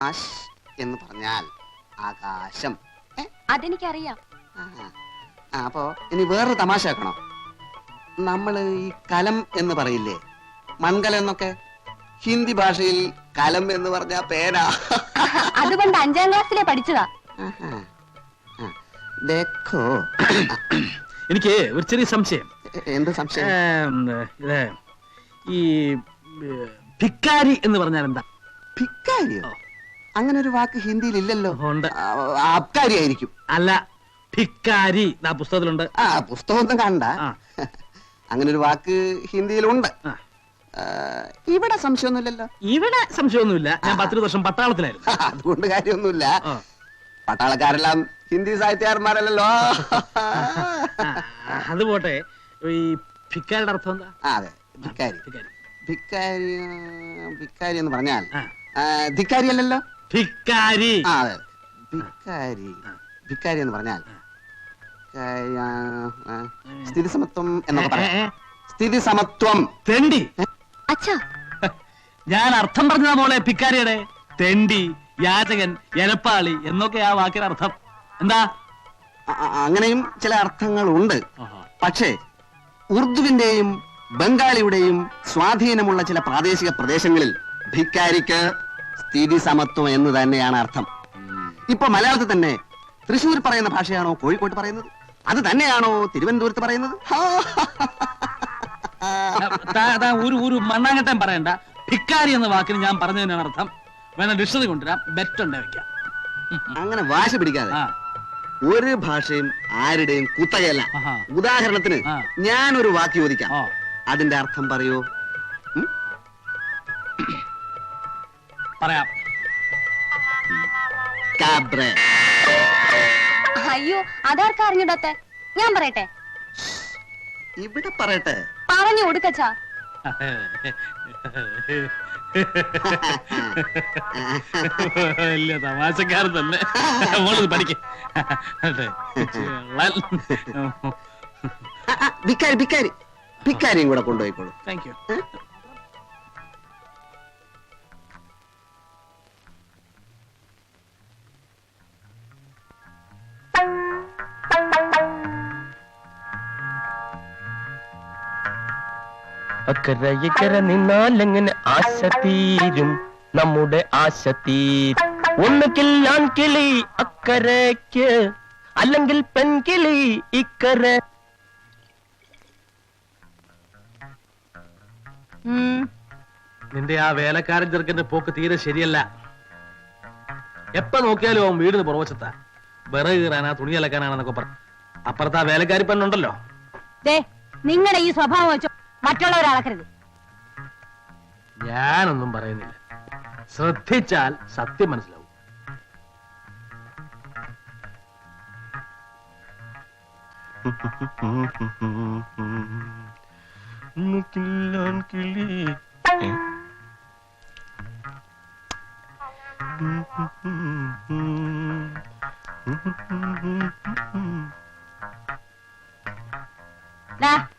ആശ് എന്ന് പറഞ്ഞാൽ ആകാശം. അതെനിക്കറിയാം. അപ്പോ ഇനി വേറൊരു തമാശ ആക്കണോ? നമ്മള് ഈ കലം എന്ന് പറയില്ലേ, മൺകലം എന്നൊക്കെ, ഹിന്ദി ഭാഷയിൽ കലം എന്ന് പറഞ്ഞ പേന. അതുകൊണ്ട് 5ാം ക്ലാസ്സിലെ പഠിച്ചതാ. എനിക്ക് ഒരു ചെറിയ സംശയം. എന്ത് സംശയം? ഈ ഭിക്കാരി എന്ന് പറഞ്ഞാൽ എന്താ? ഭിക്കാരിയോ? അങ്ങനെ ഒരു വാക്ക് ഹിന്ദിയിൽ ഇല്ലല്ലോ. അബ്കാരി ആയിരിക്കും. അല്ല, ഭിക്കാരി പുസ്തകത്തിലുണ്ട്. പുസ്തകമൊന്നും കാണണ്ട. അങ്ങനെ ഒരു വാക്ക് ഹിന്ദിയിലുണ്ട്. ഇവിടെ സംശയമൊന്നുമില്ലല്ലോ. ഇവിടെ സംശയമൊന്നുമില്ല. ഞാൻ 10 വർഷം പട്ടാളത്തിലായിരുന്നു. അതുകൊണ്ട് കാര്യമൊന്നുമില്ല. പട്ടാളക്കാരെല്ലാം ഹിന്ദി സാഹിത്യകാരന്മാരല്ലോ. അത് പോട്ടെ, ഈ ഭിക്കാരിയുടെ അർത്ഥം എന്താ? അതെ, ഭിക്കാരി. ഭിക്കാരി ഭിക്കാരി എന്ന് പറഞ്ഞാൽ ധിക്കാരി അല്ലല്ലോ. ഭിക്കാരി. അതെ, ഭിക്കാരി. ഭിക്കാരി എന്ന് പറഞ്ഞാൽ സ്ഥിതി സമത്വം എന്നൊക്കെ പറയാം. സ്ഥിതി സമത്വം. തെണ്ടി. അച്ഛാ, ഞാൻ അർത്ഥം പറഞ്ഞതാ മോളെ ഭിക്കാരിയുടെ. തെണ്ടി, യാചകൻ, എലപ്പാളി എന്നൊക്കെ ആ വാക്കിന് അർത്ഥം. എന്താ? അങ്ങനെയും ചില അർത്ഥങ്ങൾ ഉണ്ട്. പക്ഷേ ഉറുദുവിന്റെയും ബംഗാളിയുടെയും സ്വാധീനമുള്ള ചില പ്രാദേശിക പ്രദേശങ്ങളിൽ ഭിക്കാരിക്ക് സ്ഥിതി സമത്വം എന്ന് തന്നെയാണ് അർത്ഥം. ഇപ്പൊ മലയാളത്തിൽ തന്നെ തൃശ്ശൂർ പറയുന്ന ഭാഷയാണോ കോഴിക്കോട്ട് പറയുന്നത്? അത് തന്നെയാണോ തിരുവനന്തപുരത്ത് പറയുന്നത്? ഒരു മണ്ണാങ്കട്ടം പറയണ്ട. ഭിക്കാരി എന്ന വാക്കിന് ഞാൻ പറഞ്ഞതിനാണ് അർത്ഥം. വേണം ഡിക്ഷണറി കൊണ്ടുവരാം, ബെറ്റുണ്ടേ വെക്കാം. അങ്ങനെ വാശി പിടിക്കാതെ. ഒരു ഭാഷയും ആരുടെയും കുത്തകയല്ല. ഉദാഹരണത്തിന് ഞാനൊരു വാക്ക് ചോദിക്കാം, അതിന്റെ അർത്ഥം പറയൂ. പറയാം. അയ്യോ, അതാർക്കാ അറിഞ്ഞിടത്തെ? ഞാൻ പറയട്ടെ? ഇവിടെ പറയട്ടെ. പറഞ്ഞു കൊടുക്കച്ചാ. വലിയ തമാശക്കാരൻ തന്നെ. പഠിക്ക. ഭിക്കാരി ഭിക്കാരി ഭിക്കാരിയും കൂടെ കൊണ്ടുപോയിക്കോളൂ. Thank you. അക്കരെ ഇക്കരെ നിന്നാലെങ്ങനെ ആശ തീരും, നമ്മുടെ ആശ തീരും. ഒന്നുകിൽ ആൺകിളി അക്കരയ്ക്ക്, അല്ലെങ്കിൽ പെൺകിളി ഇക്കരെ. നിന്റെ ആ വേലക്കാരൻ ചെറുക്കന്റെ പോക്ക് തീരെ ശരിയല്ല. എപ്പ നോക്കിയാലും അവൻ വീടിന് പുറവശത്താ. വിറക് കീറാനാ, തുണി അലക്കാനാണെന്നൊക്കെ പറഞ്ഞു. അപ്പുറത്ത് ആ വേലക്കാരി പെണ്ണുണ്ടല്ലോ. നിങ്ങളുടെ ഈ സ്വഭാവം വെച്ചോ മറ്റുള്ളവരാളക്കരുത്. ഞാനൊന്നും പറയുന്നില്ല. ശ്രദ്ധിച്ചാൽ സത്യം മനസ്സിലാവും.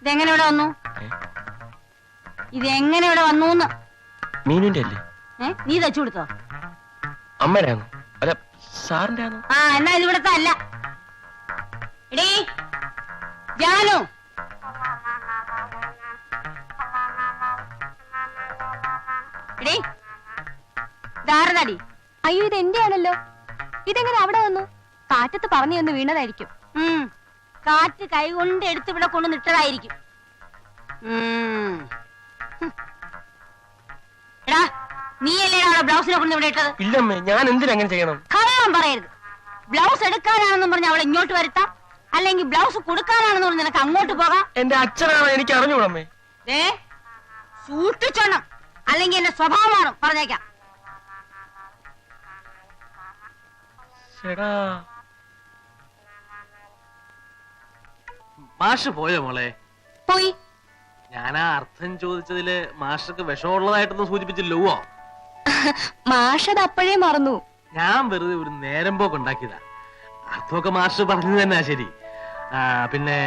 ഇതെങ്ങനെ ഇവിടെ വന്നു? ഇതെങ്ങനെ ഇവിടെ വന്നു? മീനുന്റെ അല്ലേ? നീ തച്ചു കൊടുത്തോ? അമ്മയുടെ ആണോ? അല്ല, സാറിന്റെ ആണോ? എന്നാ ഇതിവിടത്തെ അല്ല. എടീ ജാനു, എടീ ധാരണടി. അയ്യോ, ഇത് എന്റെ ആണല്ലോ. ഇതെങ്ങനെ അവിടെ വന്നു? കാറ്റത്ത് പറഞ്ഞു ഒന്ന് വീണതായിരിക്കും. കാറ്റ് കൈകൊണ്ട് എടുത്ത് ഇവിടെ കൊണ്ട് നിട്ടതായിരിക്കും. എടാ, നീയല്ലേടാ അവിടെ ബ്ലൗസിനെ കൊണ്ട് ഇവിടെ ഇട്ടത്? ഇല്ലമ്മേ, ഞാൻ എന്തിനങ്ങനെ ചെയ്യണം? കള്ളം പറയരുത്. ബ്ലൗസ് എടുക്കാനാണെന്നും പറഞ്ഞ് അവളെ ഇങ്ങോട്ട് വരുത്താം, അല്ലെങ്കിൽ ബ്ലൗസ് കൊടുക്കാനാണെന്ന് പറഞ്ഞ് നിനക്ക് അങ്ങോട്ട് പോകാം. എന്റെ അച്ഛനാണ്, എനിക്ക് അറിഞ്ഞൂടമ്മേ. സൂക്ഷിച്ചോണം, അല്ലെങ്കിൽ എന്റെ സ്വഭാവമാണ് പറഞ്ഞേക്കാം. മാഷ് പോയോ മോളെ? പോയി. ഞാൻ ആ അർത്ഥം ചോദിച്ചതില് മാഷക്ക് വിഷമുള്ളതായിട്ടൊന്നും സൂചിപ്പിച്ചില്ലോ? മാഷത് അപ്പോഴേ മറന്നു. ഞാൻ വെറുതെ ഒരു നേരം പോക്ക് ഉണ്ടാക്കിയതാ. അർത്ഥമൊക്കെ മാഷ് പറഞ്ഞത് തന്നെ ശരി. പിന്നെ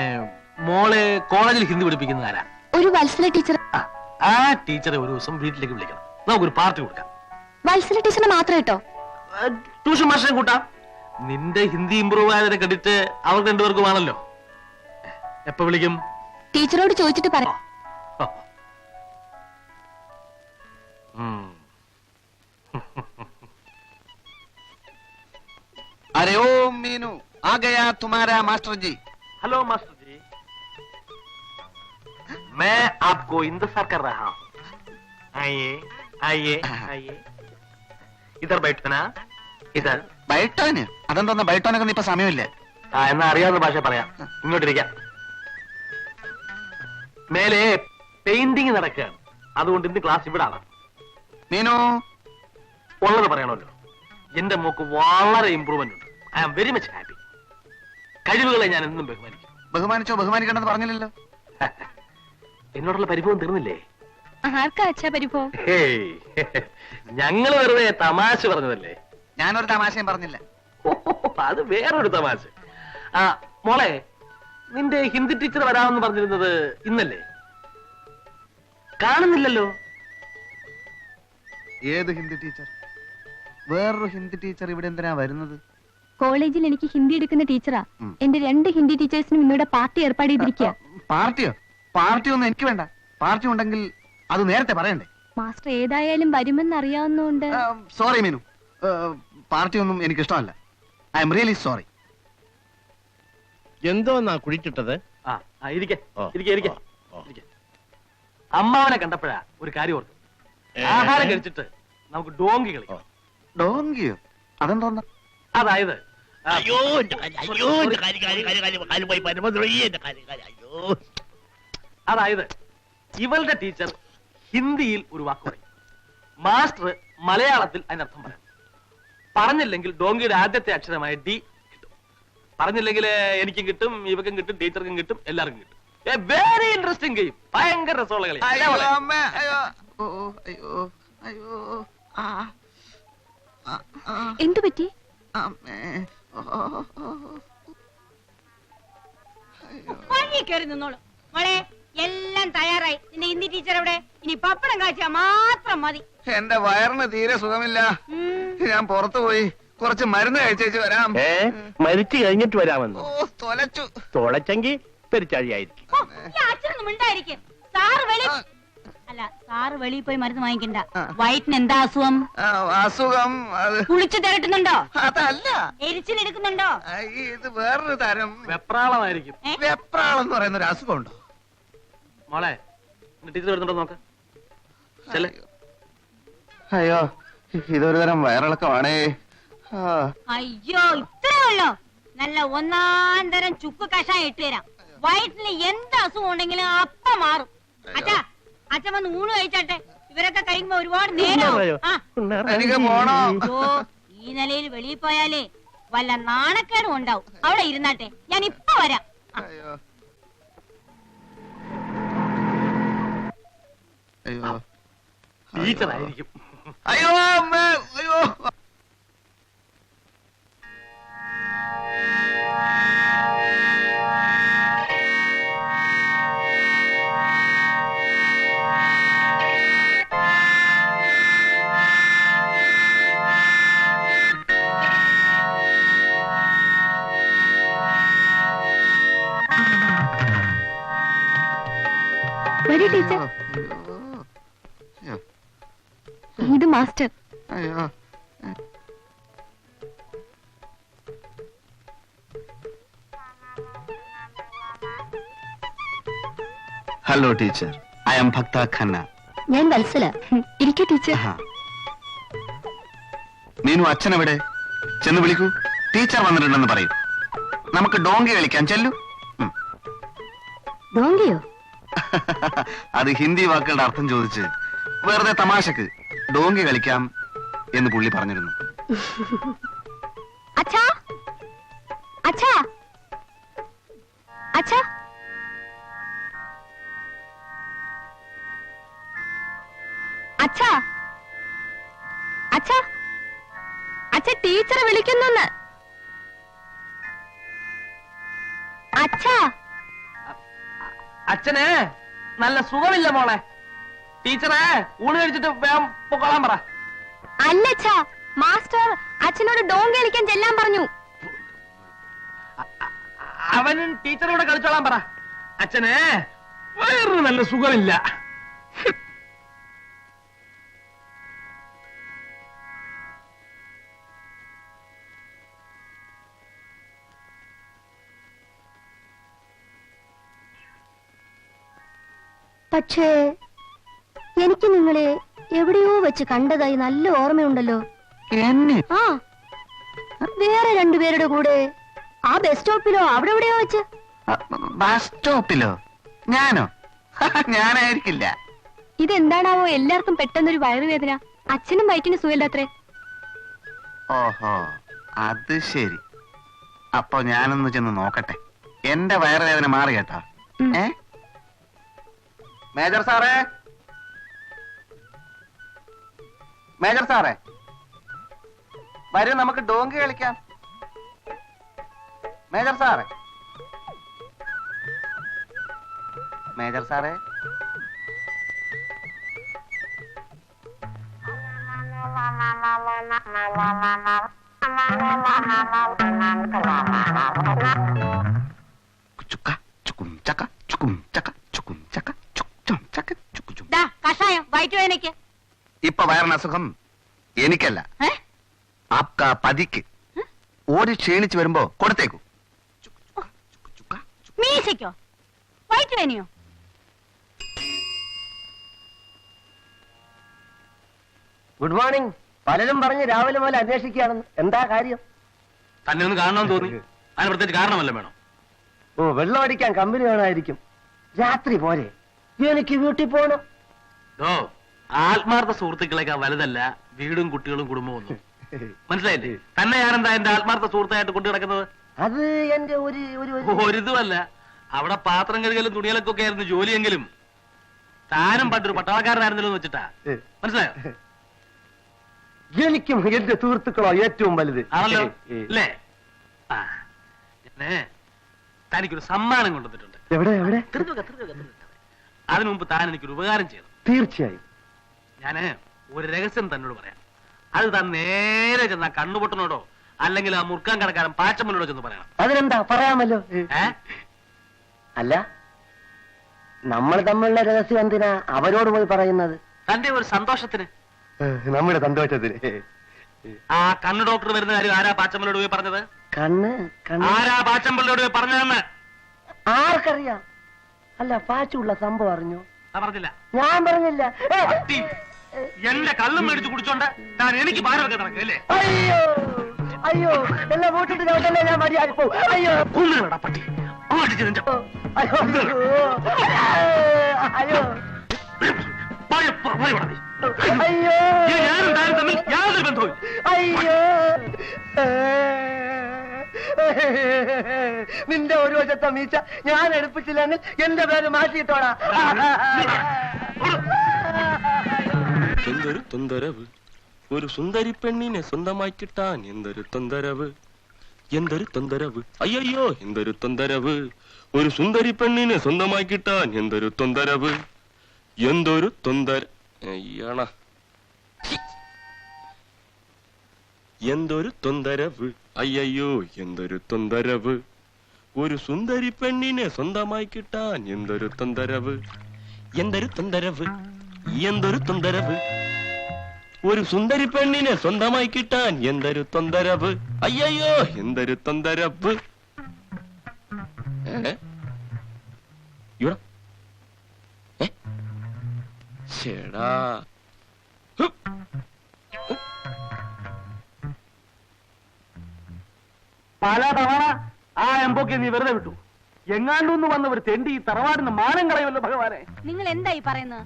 മോളെ കോളേജിൽ ഹിന്ദി പഠിപ്പിക്കുന്നതാരാ? ഒരു വത്സല ടീച്ചർ. ആ ടീച്ചറെ ഒരു ദിവസം വീട്ടിലേക്ക് വിളിക്കണം. നമുക്കൊരു പാർട്ടി കൊടുക്കാം. വത്സല ടീച്ചറിന് മാത്രം കേട്ടോ? ട്യൂഷൻ മാസ്റ്ററെ കൂട്ടാം. നിന്റെ ഹിന്ദി ഇമ്പ്രൂവ് ആയതിന്റെ ക്രെഡിറ്റ് അവർക്ക് രണ്ടുപേർക്കുമാണല്ലോ. എപ്പോ വിളിക്കും? ടീച്ചറോട് ചോദിച്ചിട്ട് പറ. अरे ओ मीनू, आ गया तुम्हारा मास्टर जी. हेलो मास्टर जी, मैं आपको इंतजार कर रहा हूँ. आइए आइए आइए, इधर बैठो ना, इधर. ബൈട്ടോന് അതെന്തോന്ന്? ബൈട്ടോനൊക്കെ ഇപ്പൊ സമയമില്ല. എന്നാ അറിയാവുന്ന ഭാഷ പറയാം. ഇങ്ങോട്ടിരിക്കാം. മേലെ പെയിന്റിങ് നടക്കുകയാണ്, അതുകൊണ്ട് ഇന്ന് ക്ലാസ് ഇവിടെ ആണ്. മീനു, ഉള്ളത് പറയണമല്ലോ. എന്റെ മോക്ക് വളരെ ഇമ്പ്രൂവ്മെന്റ് ഉണ്ട്. I am very much happy. കഴിവുകളെ ഞാൻ എന്നും ബഹുമാനിക്കും. ബഹുമാനിച്ചോ? ബഹുമാനിക്കണ്ടെന്ന് പറഞ്ഞില്ലല്ലോ. എന്നോടുള്ള പരിഭവം തീർന്നില്ലേ? ആർക്കാ അച്ഛാ പരിഭവം? ഞങ്ങൾ വെറുതെ തമാശ പറഞ്ഞതല്ലേ. ഞാനൊരു തമാശയും പറഞ്ഞില്ല. അത് വേറൊരു തമാശ. ആ മോളെ, നിന്റെ ഹിന്ദി ടീച്ചർ വരാമെന്ന് പറഞ്ഞിരുന്നത് ഇന്നല്ലേ? കാണുന്നില്ലല്ലോ. ഏത് ഹിന്ദി ടീച്ചർ? വേറൊരു ഹിന്ദി ടീച്ചർ ഇവിടെ എന്തിനാ വരുന്നത്? കോളേജിൽ എനിക്ക് ഹിന്ദി എടുക്കുന്ന ടീച്ചറാ. എന്റെ 2 ഹിന്ദി ടീച്ചേഴ്സിനും ഇന്നിവിടെ പാർട്ടി ഏർപ്പാട് ചെയ്തിരിക്കുക. പാർട്ടിയോ? പാർട്ടിയൊന്നും എനിക്ക് വേണ്ട. പാർട്ടി ഉണ്ടെങ്കിൽ അത് നേരത്തെ പറയണ്ടേ? മാസ്റ്റർ ഏതായാലും വരുമെന്ന് അറിയാവുന്നതുകൊണ്ട്. സോറി മീനു, പാർട്ടിയൊന്നും എനിക്ക് ഇഷ്ടമല്ല. I am really sorry. എന്തോന്നാ കുഴിച്ചിട്ടത്? അമ്മാവനെ കണ്ടപ്പോഴാ ഒരു കാര്യം ഓർത്തു. ആഹാരം കഴിച്ചിട്ട് നമുക്ക് ഡോങ്കി കളിക്കാം. ഡോങ്കിയോ? അതെന്തോന്നാ? അതായത് അതായത് ഇവളുടെ ടീച്ചർ ഹിന്ദിയിൽ ഒരു വാക്ക് പറയും, മാസ്റ്റർ മലയാളത്തിൽ അതിനർത്ഥം പറയും. പറഞ്ഞില്ലെങ്കിൽ ഡോങ്കിയുടെ ആദ്യത്തെ അക്ഷരമായ ഡി കിട്ടും. പറഞ്ഞില്ലെങ്കിൽ എനിക്കും കിട്ടും, ഇവക്കും കിട്ടും, ടീച്ചർക്കും കിട്ടും, എല്ലാവർക്കും കിട്ടും. Very interesting game. ഭയങ്കര രസമുള്ള കളി. എന്തു പറ്റി? വഴി കയറി നിന്നോളൂ മോളെ. എല്ലാം തയ്യാറായി. നിന്റെ ഹിന്ദി ടീച്ചർ എവിടെ? ഇനി പപ്പടം കാഴ്ച മാത്രം മതി. എന്റെ വയറിന് തീരെ സുഖമില്ല. ഞാൻ പുറത്തു പോയി കുറച്ച് മരുന്ന് കഴിച്ചേച്ച് വരാം. മരിച്ചു കഴിഞ്ഞിട്ട് വരാമെന്ന്. തൊലച്ചു. തുളച്ചെങ്കിൽ പെരിച്ചാഴിയായിരിക്കും. അച്ഛനൊന്നും ഉണ്ടായിരിക്കും. സാറ് വെളിയിൽ പോയി മരുന്ന് വാങ്ങിക്കണ്ട. വയറ്റിന് എന്താ അസുഖം? അസുഖം കുളിച്ചു തിരട്ടുന്നുണ്ടോ? അതല്ല. എരിച്ചിലെടുക്കുന്നുണ്ടോ? ഇത് വേറൊരു തരം വെപ്രാളമായിരിക്കും. വെപ്രാളം എന്ന് പറയുന്ന ഒരു അസുഖം ഉണ്ടോ മോളെ? ടീച്ചർ വരുന്നുണ്ടോ നോക്ക്. അയ്യോ, ഇതൊരു തരം വയറിളക്കമാണേ. അയ്യോ, ഇത്രേ ഉള്ളോ? നല്ല 1-ാം തരം ചുക്ക് കഷായം ഇട്ടുതരാം. വയറ്റിന് എന്ത് അസുഖം ഉണ്ടെങ്കിലും അപ്പ മാറും. അച്ഛാ, അച്ഛൻ വന്ന് ഊണ് കഴിച്ചാട്ടെ. ഇവരൊക്കെ കഴിക്കുമ്പോ ഒരുപാട് നേരം. എനിക്ക് പോണോ? ഈ നിലയിൽ വെളിയിൽ പോയാലേ വല്ല നാണക്കേടും ഉണ്ടാവും. അവിടെ ഇരുന്നാട്ടെ, ഞാൻ ഇപ്പൊ വരാം. അയ്യോ അയ്യോ ടീച്ചറായിരിക്കും. അയ്യോ അമ്മേ, അയ്യോ. വരൂ ടീച്ചർ. ഇത് മാസ്റ്റർ. അയ്യോ, ഹലോ ടീച്ചർ, ഐ ആം ഭക്ത ഖന്ന. ഞാൻ വത്സല. ഇരിക്കൂ ടീച്ചർ. മീനു, അച്ഛനെവിടെ? ചെന്ന് വിളിക്കൂ. ടീച്ചർ വന്നിട്ടുണ്ടെന്ന് പറയൂ. നമുക്ക് ഡോങ്കി കളിക്കാൻ. ചെല്ലു. ഡോങ്കിയോ? അത് ഹിന്ദി വാക്കുകളുടെ അർത്ഥം ചോദിച്ച് വെറുതെ തമാശക്ക് ഡോങ്കി കളിക്കാം എന്ന് പുള്ളി പറഞ്ഞിരുന്നു. അച്ഛാ, അച്ഛാ, അച്ഛാ, അച്ഛാ, അച്ഛാ, അച്ഛ ടീച്ചറെ വിളിക്കുന്നു. അച്ഛാ, അച്ഛന് നല്ല സുഖമില്ല മോളെ. ടീച്ചറെ ഊണ് കഴിച്ചിട്ട് വേഗം പൊക്കോളാൻ പറ. അല്ലച്ഛാ, മാസ്റ്റർ അച്ഛനോട് ഡോങ്കി കളിക്കാൻ ചെല്ലാൻ പറഞ്ഞു. അവനും ടീച്ചറോട് കളിച്ചോളാൻ പറ. അച്ഛനെ വേറൊരു നല്ല സുഖമില്ല. പക്ഷേ എനിക്ക് നിങ്ങളെ എവിടെയോ വെച്ച് കണ്ടതായി നല്ല ഓർമ്മയുണ്ടല്ലോ. എന്നെ ആ, വേറെ രണ്ടുപേരുടെ കൂടെ ആ ബസ് സ്റ്റോപ്പിലോ അവിടെ എവിടെയോ വെച്ച്. ബസ് സ്റ്റോപ്പിലോ? ഞാനോ? ഞാനായിരിക്കില്ല. ഇതെന്താണാവോ എല്ലാവർക്കും പെട്ടെന്നൊരു വയറുവേദന? അച്ഛനും വയറ്റിന് സുഖമില്ലാത്രേ. ഓഹോ, അത് ശരി. അപ്പൊ ഞാനൊന്ന് ചെന്ന് നോക്കട്ടെ. എന്റെ വയറുവേദന മാറി കേട്ടോ. ഏ മേജർ സാറേ, മേജർ സാറേ, വരൂ നമുക്ക് ഡോങ്കി കളിക്കാം. മേജർ സാറേ, മേജർ സാറേ, കഷായം വയറ്റുവേദനയ്ക്ക്. ഇപ്പൊ വയറിന് അസുഖം എനിക്കല്ല, ആപ്കാ പതിക്ക്. ഓടി ക്ഷീണിച്ചു വരുമ്പോ കൊടുത്തേക്കൂ. മീശയ്ക്കോ? വയറ്റുവേദനയോ? Good morning. പലരും പറഞ്ഞ് രാവിലെ പോലെ അന്വേഷിക്കുകയാണെന്ന്. എന്താ കാര്യം? തന്നെ ഒന്ന് കാണണമെന്ന് തോന്നി. അതിന് പ്രത്യേകിച്ച് കാരണമല്ല വേണം. ഓ, വെള്ളം അടിക്കാൻ കമ്പനി വേണമായിരിക്കും. രാത്രി പോലെ എനിക്ക് വീട്ടിൽ പോകണം. ഓ, ആത്മാർത്ഥ സുഹൃത്തുക്കളേക്കാൾ വലുതല്ല വീടും കുട്ടികളും കുടുംബവും ഒന്നും. മനസ്സിലായില്ലേ? തന്നെ ഞാനെന്താ എന്റെ ആത്മാർത്ഥ സുഹൃത്തായിട്ട് കൊണ്ടു കിടക്കുന്നത്? അത് എന്റെ ഒരിതുമല്ല. അവിടെ പാത്രം കഴുകലും തുണികളൊക്കെ ഒക്കെ ആയിരുന്നു ജോലിയെങ്കിലും താനും പണ്ടൊരു പട്ടാളക്കാരനായിരുന്നല്ലോ എന്ന് വെച്ചിട്ടാ. മനസ്സിലായോ? എനിക്കും എന്റെ സുഹൃത്തുക്കളോ ഏറ്റവും വലുത് ആണല്ലോ അല്ലേ? ആ, ഞാന് തനിക്കൊരു സമ്മാനം കൊണ്ടുവന്നിട്ടുണ്ട്. എവിടെ എവിടെ? അതിനു മുമ്പ് താൻ എനിക്കൊരു ഉപകാരം ചെയ്യണം. തീർച്ചയായും. ഞാന് ഒരു രഹസ്യം തന്നോട് പറയാം. അത് താൻ നേരെ ചെന്ന കണ്ണുപൊട്ടനോടോ അല്ലെങ്കിൽ ആ മുറുക്കാൻ കടക്കാരൻ പാച്ചമ്മനോടോ ചെന്ന് പറയണം. അതിനെന്താ, പറയാമല്ലോ. അല്ല, നമ്മൾ തമ്മിലുള്ള രഹസ്യം എന്തിനാ അവരോട് പോയി പറയുന്നത്? തന്റെ ഒരു സന്തോഷത്തിന്. നമ്മുടെ സന്തോഷത്തിന്. ആ കണ്ണ് ഡോക്ടർ വരുന്ന കാര്യം ആരാ പാച്ചമ്മനോട് പോയി പറഞ്ഞത്? കണ്ണ് ആരാ പാച്ചമ്മനോട് പോയി പറഞ്ഞതെന്ന് ആർക്കറിയാം? അല്ല, പാച്ചുള്ള സംഭവം അറിഞ്ഞോ? പറഞ്ഞില്ല. ഞാൻ പറഞ്ഞില്ല. എന്റെ കള്ളും മേടിച്ച് കുടിച്ചോണ്ട് താൻ എനിക്ക് ഭാരമൊക്കെ നടക്കല്ലേ? അയ്യോ അയ്യോ, എല്ലാം വീട്ടിട്ട് ചവിട്ടല്ലേ, ഞാൻ മടിയാക്കി പോകും. അയ്യോ ഒന്നുകൂടാ പട്ടി. ഓടിച്ച് നിന്റെ അയ്യോ അയ്യോ അയ്യോ ഞാനും താനും തമ്മിൽ യാതൊരു ബന്ധവും. അയ്യോ, നിന്റെ ഒരു വശത്തെ മീച്ച ഞാൻ എടുപ്പിച്ചില്ലെങ്കിൽ എന്റെ പേര് മാറ്റിയിട്ടോടാ. എന്തൊരു തൊന്തരവ്, ഒരു സുന്ദരി പെണ്ണിനെ സ്വന്തമായി കിട്ടാൻ എന്തൊരു തൊന്തരവ്, എന്തൊരു തൊന്തരവ്, അയ്യോ എന്തൊരു തൊന്തരവ്, ഒരു സുന്ദരി പെണ്ണിനെ സ്വന്തമായി കിട്ടാൻ എന്തൊരു തൊന്തരവ്, എന്തൊരു തൊന്തര അയ്യണ എന്തൊരു തൊന്തരവ്, അയ്യോ എന്തൊരു തൊന്തരവ്, ഒരു സുന്ദരി പെണ്ണിനെ സ്വന്തമായി കിട്ടാൻ എന്തൊരു തൊന്തരവ്, എന്തൊരു തൊന്തരവ്, എന്തൊരു തൊന്തരവ്, ഒരു സുന്ദരി പെണ്ണിനെ സ്വന്തമായി കിട്ടാൻ എന്തൊരു തൊന്തരവ്, അയ്യോ എന്തൊരു തൊന്തരവ്. ചേടാ, പലതവണ ആ എംബോക്കെ നീ വെറുതെ വിട്ടു. എങ്ങാണ്ടൊന്ന് വന്ന ഒരു തെണ്ടി ഈ തറവാടിന് മാനം കളയുമല്ലോ ഭഗവാനെ. നിങ്ങൾ എന്തായി പറയുന്നത്?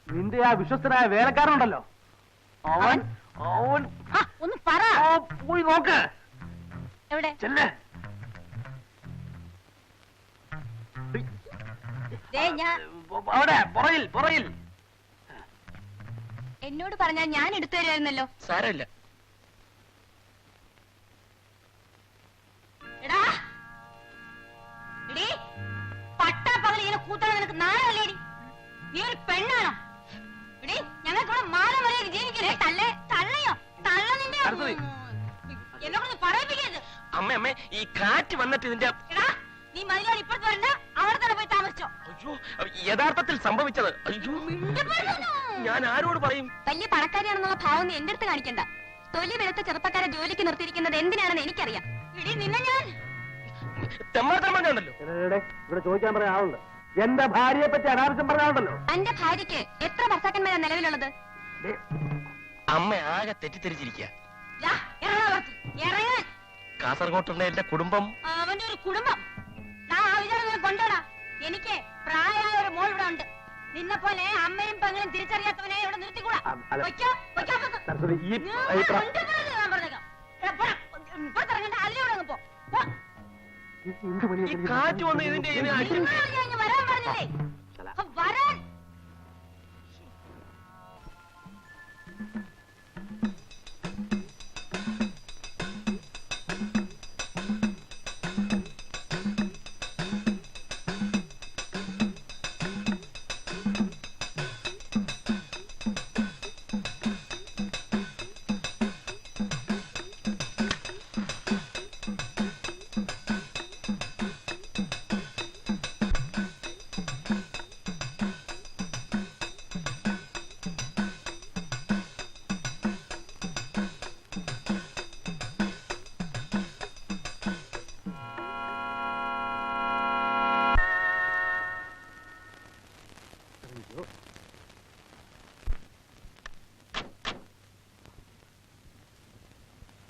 നിന്റെ ആ വിശ്വസ്തനായ വേലക്കാരനുണ്ടല്ലോ, അവൻ അവൻ ഒന്ന് പറ. പോയി നോക്ക്. എവിടെ? ചെല്ലേ. അവിടെ പുറയിൽ. എന്നോട് പറഞ്ഞാൽ ഞാൻ എടുത്തു തരുമായിരുന്നല്ലോ. സാരമില്ല. എടാ, എടീ, പട്ടാപ്പകൽ ഇങ്ങനെ കൂത്തണ നിനക്ക് നാളല്ലേടി? നീ ഒരു പെണ്ണാണോ? എടീ, ഞങ്ങൾക്ക് ഇവിടെ മാനം വരെ ജീവിക്കണേ. തള്ളയോ തള്ള നിന്റെ സരസ്വതി എന്നോട് പറയിപ്പിക്കരുത്. അമ്മ അമ്മേ ഈ കാറ്റ് വന്നിട്ട് ഇതിന്റെ എടാ, നീ മതിലോട് ഇപ്പുറത്ത് വരണ്ട, അവിടെ തന്നെ പോയി താമസിച്ചോ. അയ്യോ യഥാർത്ഥത്തിൽ സംഭവിച്ചത്. അയ്യോ ഞാൻ ആരോട് പറയും? വലിയ പണക്കാരിയാണെന്നുള്ള ഭാവം നീ എന്റെ അടുത്ത് കാണിക്കണ്ട. തൊലി വെളുത്ത ചെറുപ്പക്കാരെ ജോലിക്ക് നിർത്തിയിരിക്കുന്നത് എന്തിനാണെന്ന് എനിക്കറിയാം. ഇടി നിന്നെ ഞാൻ തെമ്മാത്രമ്മണ്ടല്ലോ. ഇവിടെ ചോദിക്കാൻ പറയാൻ ആളുണ്ട്. എന്റെ ഭാര്യയെ പറ്റി അനാവശ്യം പറയാനുണ്ടല്ലോ. എന്റെ ഭാര്യയ്ക്ക് എത്ര ഭർത്താക്കന്മാരാണ് നിലവിലുള്ളത്? അമ്മ ആകെ തെറ്റിദ്ധരിച്ചിരിക്കുക. ദാ, ഇറങ്ങാ പുറത്ത്, ഇറങ്ങാൻ. കാസർഗോട്ടുള്ള എന്റെ കുടുംബം അവന്റെ ഒരു കുടുംബം ഞാൻ ആ വിചാരം കൊണ്ടോടാ. എനിക്ക് പ്രായമായ ഒരു മോൾ ഇവിടെ ഉണ്ട്. നിന്നെ പോലെ അമ്മയും പെങ്ങളും തിരിച്ചറിയാത്തവനെ ഇവിടെ നിർത്തിക്കൂടാ. അല്ല. വയ്ക്കോ, വയ്ക്കോ പുറത്ത്. സരസ്വതി ഈ ഞാൻ അഭിപ്രായം കൊണ്ടുപോകരുത് ഞാൻ പറഞ്ഞേക്കാം. എടാ, പോടാ. പുറത്തിറങ്ങണ്ട, അതിലൂടെ അങ്ങ് പോ. പോ. എന്ത് പണിയാ ഈ കാറ്റ് വന്ന് ഇതിന്റെ ഇതിനെ അടിച്ച് നിന്നോട് ഞാൻ ഇങ്ങ് വരാൻ പറഞ്ഞില്ലേ? വരാൻ.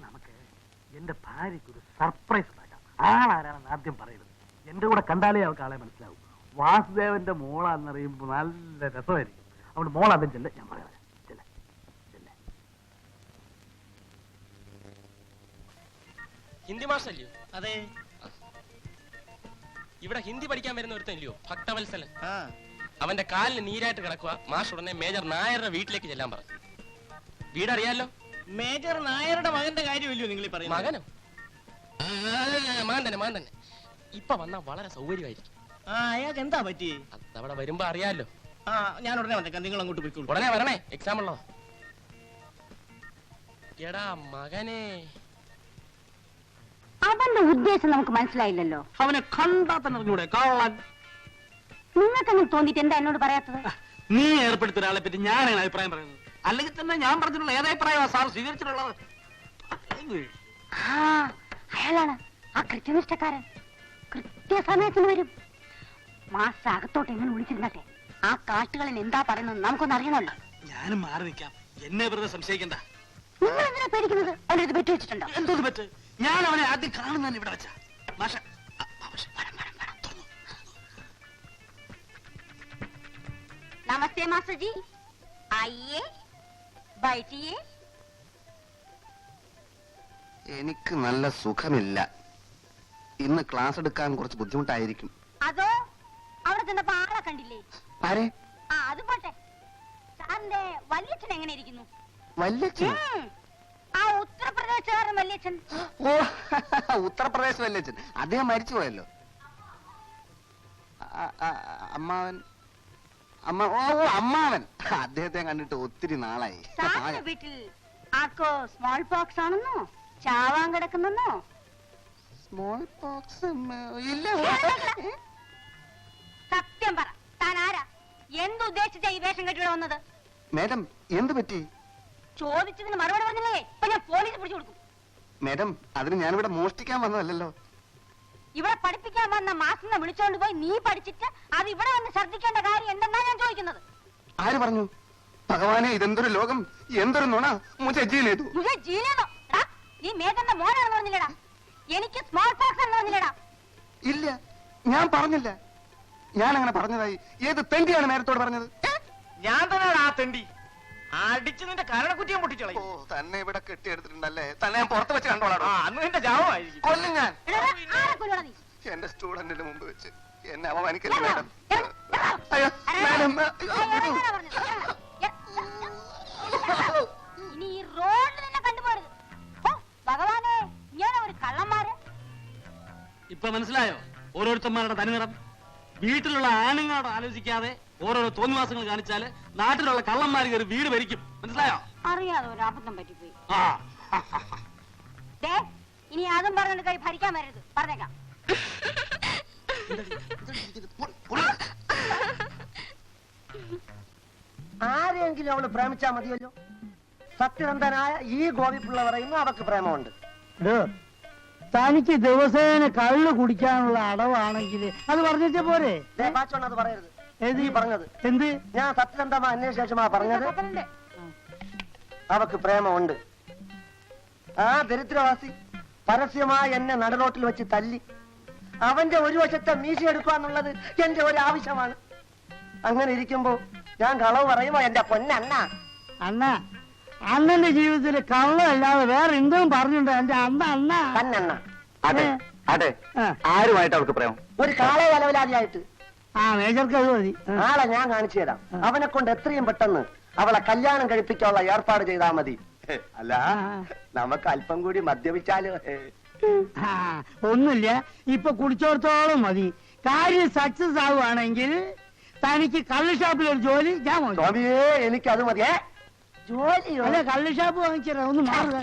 നമുക്ക് എന്റെ ഭാര്യയ്ക്ക് ഒരു സർപ്രൈസ് ഉണ്ടാക്കാം. ആളാരാണെന്ന് ആദ്യം പറയരുത്. എന്റെ കൂടെ കണ്ടാലേ അവൾക്ക് ആളെ മനസ്സിലാവും. വാസുദേവന്റെ മോളാന്നറിയുമ്പോ നല്ല രസമായിരിക്കും. അതുകൊണ്ട് മോളാദ്യം ചെല്ല, ഞാൻ പറയാം. ചെല്ല ചെല്ല. ഹിന്ദി മാഷല്ലയോ? അതെ. ഇവിടെ ഹിന്ദി പഠിക്കാൻ വരുന്ന ഒരുത്തല്ലയോ ഭക്തവത്സലൻ. അവന്റെ കാലിന് നീരായിട്ട് കിടക്കുക. മാഷ് ഉടനെ മേജർ നായരുടെ വീട്ടിലേക്ക് ചെല്ലാൻ പറഞ്ഞു. വീടറിയാലോ? മേജർ നായരുടെ മകന്റെ കാര്യമല്ലോ നിങ്ങൾ പറയുന്നത്? മകനോ? മകൻ തന്നെ. ഇപ്പൊ വന്നാ വളരെ സൗകര്യമായിരിക്കും. അയാൾക്ക് എന്താ പറ്റി? അതവിടെ വരുമ്പോ അറിയാലോ. ഞാൻ ഉടനെ വന്നേക്കാം, നിങ്ങൾ അങ്ങോട്ട് പോയിക്കോളൂ. ഉടനെ വരണേ, എക്സാം ഉള്ളതാ. എടാ മകനെ, അവന്റെ ഉദ്ദേശം നമുക്ക് മനസ്സിലായില്ലല്ലോ. അവനെ കണ്ടാ തന്നെ അറിഞ്ഞൂടെ കള്ളൻ. നിങ്ങൾക്കങ്ങനെ തോന്നിട്ട് എന്താ എന്നോട് പറയാത്തത്? നീ ഏർപ്പെടുത്തിയ ഒരാളെ പറ്റി ഞാനാണ് അഭിപ്രായം പറയുന്നത്. അല്ലെങ്കിൽ തന്നെ ഞാൻ പറഞ്ഞിട്ടുള്ള ഏതഭിപ്രായമാണ് സാർ സ്വീകരിച്ചിട്ടുള്ളത്? അയാളാണ് ആ കൃത്യനിഷ്ഠക്കാരൻ. കൃത്യസമയത്തിന് വരും. മാസ്റ്റർ അകത്തോട്ട് എങ്ങനെ വിളിച്ചിരുന്നട്ടെ. ആ കാട്ടുകളിൽ എന്താ പറയുന്നത് നമുക്കൊന്ന് അറിയണമല്ലോ. ഞാനും മാറി നിൽക്കാം. എന്നെ വെറുതെ സംശയിക്കണ്ട. നിങ്ങൾ എന്തിനാ പേടിക്കുന്നത്? അവന്റെ അടുത്ത് പെറ്റു വെച്ചിട്ടുണ്ടോ? എന്തോന്ന് പറ്റ്? ഞാൻ അവനെ ആദ്യം കാണുന്നതന്നെ ഇവിടെ വെച്ച മാഷ. നമസ്തേ മാസ്റ്റർ ജി, ആയിയേ ബൈഠിയേ. എനിക്ക് നല്ല സുഖമില്ല. ഇന്ന് ക്ലാസ് എടുക്കാൻ കുറച്ച് ബുദ്ധിമുട്ടായിരിക്കും. അതോ അവിടെ ചെന്നപ്പോ ആളെ കണ്ടില്ലേ? ആരെ? അത് പോട്ടെ. സാറിന്റെ വല്യച്ഛൻ എങ്ങനെ ഇരിക്കുന്നു? വല്യച്ഛൻ? ആ ഉത്തർപ്രദേശുകാരൻ വല്യച്ഛൻ. ഓ, ഉത്തർപ്രദേശ് വല്യച്ഛൻ. അദ്ദേഹം മരിച്ചുപോയല്ലോ. അമ്മാവൻ അമ്മാവൻ. അദ്ദേഹത്തെ കണ്ടിട്ട് ഒത്തിരി നാളായി. സാറിന്റെ വീട്ടിൽ ആർക്കോ സ്മോൾ പോക്സ് ആണെന്നോ ചാവാൻ കിടക്കുന്നെന്നോ? സ്മോൾ പോക്സ് ഇല്ല. സത്യം പറ, താൻ ആരാ? എന്തുദ്ദേശിച്ച ഈ വേഷം കെട്ടിവിടെ വന്നത്? മേഡം എന്ത് പറ്റി? ചോദിച്ചതിന് മറുപടി പറഞ്ഞില്ലേ ഇപ്പൊ ഞാൻ പോലീസ് പിടിച്ചു കൊടുക്കും. മേഡം അതിന് ഞാനിവിടെ മോഷ്ടിക്കാൻ വന്നതല്ലല്ലോ. ഇവിടെ പഠിപ്പിക്കാൻ വന്ന മാസിനെ വിളിച്ചോണ്ട് പോയി നീ പഠിച്ചിട്ട് അത് ഇവിടെ വന്ന് ശ്രദ്ധിക്കേണ്ട കാര്യം എന്തെന്നാ ഞാൻ ചോദിക്കുന്നത്. ആര് പറഞ്ഞു? ഭഗവാനെ, ഇതെന്തൊരു ലോകം, എന്തൊരു നുണ. മുझे ജീലേ ദോ. മുझे ജീലേ ദോ. ടാ, നീ മേജറിന്റെ മോനാണെന്ന് പറഞ്ഞില്ലടാ. എനിക്ക് സ്മോൾ പോക്സ് എന്ന് പറഞ്ഞില്ലടാ. ഇല്ല, ഞാൻ പറഞ്ഞില്ല. ഞാൻ അങ്ങനെ പറഞ്ഞതായി ഏത് തെണ്ടിയാണ് നേരത്തോട് പറഞ്ഞത്? ഞാൻ തന്നെ ആ തെണ്ടി അടിച്ച് നിന്റെ കരണക്കുറ്റിയും പൊട്ടിച്ചളയും. ഓ, തന്നെ ഇവിടെ കെട്ടിയെടുത്തിട്ടുണ്ടല്ലേ? തന്നെ ഞാൻ പുറത്ത് വെച്ച് കണ്ടോളാം. അന്ന് നിന്റെ ജാവമായിരിക്കും. കൊല്ലും ഞാൻ. എടാ, ആരെ കൊല്ലുവാ നീ? എന്റെ സ്റ്റുഡന്റിന്റെ മുമ്പ് വെച്ച് എന്നെ അവമാനിക്കല്ലേ എടാ, മേഡം? എടാ, എടാ. അയ്യോ മേഡം, ഇറങ്ങാനാ പറഞ്ഞത്. ഇനി ഈ റോഡിൽ നിന്നെ കണ്ടുപോരുത്. ഓ ഭഗവാനെ, ഇങ്ങനെ ഒരു കള്ളന്മാര്. ഇപ്പൊ മനസ്സിലായോ ഓരോരുത്തന്മാരുടെ തനിനിറം? വീട്ടിലുള്ള ആണുങ്ങളോട് ആലോചിക്കാതെ ഓരോരോ തോന്നിവാസങ്ങൾ കാണിച്ചാല് നാട്ടിലുള്ള കള്ളന്മാർ കയറി വീട് ഭരിക്കും. മനസ്സിലായോ? അറിയാതെ ഒരു അബദ്ധം പറ്റിപ്പോയി. ആ, ദേ, ഇനി അതും പറഞ്ഞിട്ട് കൈ ഭരിക്കാൻ വരരുത്, പറഞ്ഞേക്കാം. ആരെങ്കിലും അവള് പ്രേമിച്ചാ മതിയല്ലോ. സത്യനന്ദനായ ഈ ഗോപിപ്പിള്ള പറയുന്നു അവക്ക് പ്രേമമുണ്ട്. തനിക്ക് ദിവസേന കള്ള് കുടിക്കാനുള്ള അടവാണെങ്കിൽ അത് പറഞ്ഞിട്ടേ പോരെ. പാച്ചോണ്ട് അത് പറയരുത്. ഏത് നീ പറഞ്ഞത് എന്ത്? ഞാൻ സത്യനന്ദമ്മ അന്വേഷിച്ച ശേഷമാ പറഞ്ഞത് അവക്ക് പ്രേമമുണ്ട്. ആ ദരിദ്രവാസി പരസ്യമായി എന്നെ നടുറോട്ടിൽ വെച്ച് തല്ലി. അവന്റെ ഒരു വശത്തെ മീശ എടുക്കുക എന്നുള്ളത് എന്റെ ഒരു ആവശ്യമാണ്. അങ്ങനെ ഇരിക്കുമ്പോ ഞാൻ കളവ് പറയുമ്പോ എന്റെ പൊന്നണ്ണ. അണ്ണ, അണ്ണന്റെ ജീവിതത്തിൽ കള്ളല്ലാതെ വേറെ എന്തും പറഞ്ഞിട്ടുണ്ട് എന്റെ അണ്ണ. അണ്ണ കണ്ണണ്ണ അതെ അതെ, ആരുമായിട്ട് അവൾക്ക് പ്രേമം? ഒരു കാളെ വലവലാതിയായിട്ട്. ആ മേജർക്ക് അത് മതി. ആളെ ഞാൻ കാണിച്ചു തരാം. അവനെ കൊണ്ട് എത്രയും പെട്ടെന്ന് അവളെ കല്യാണം കഴിപ്പിക്കാനുള്ള ഏർപ്പാട് ചെയ്താൽ മതി. അല്ല, നമുക്ക് അല്പം കൂടി മദ്യപിച്ചാലോ? ഒന്നുമില്ല, ഇപ്പൊ കുടിച്ചോടത്തോളം മതി. കാര്യം സക്സസ് ആവുകയാണെങ്കിൽ തനിക്ക് കള്ള് ഷാപ്പിലൊരു ജോലി ഞാൻ സ്വാമിയേ, എനിക്കത് മതിയേ. ജോലിയോ? അല്ല, കള്ള് ഷാപ്പ് വാങ്ങിച്ചാ ഒന്ന് മാറുക.